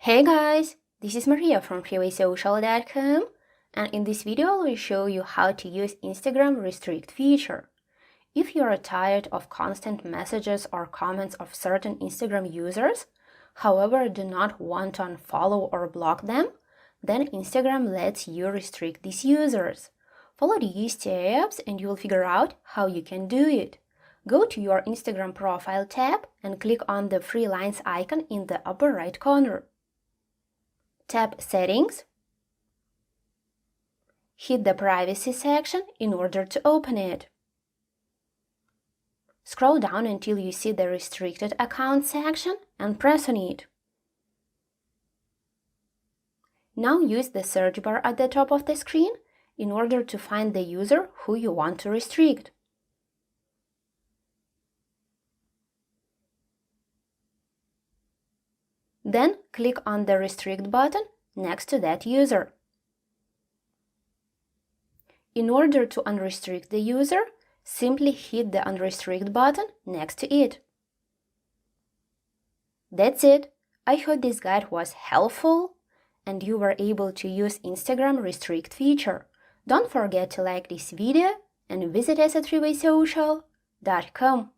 Hey guys, this is Maria from freewaysocial.com, and in this video I will show you how to use Instagram restrict feature. If you are tired of constant messages or comments of certain Instagram users, however do not want to unfollow or block them, then Instagram lets you restrict these users. Follow these steps and you will figure out how you can do it. Go to your Instagram profile tab and click on the three lines icon in the upper right corner. Tap Settings. Hit the Privacy section in order to open it. Scroll down until you see the Restricted Account section and press on it. Now use the search bar at the top of the screen in order to find the user who you want to restrict. Then click on the Restrict button next to that user. In order to unrestrict the user, simply hit the Unrestrict button next to it. That's it. I hope this guide was helpful and you were able to use Instagram restrict feature. Don't forget to like this video and visit us at freewaysocial.com.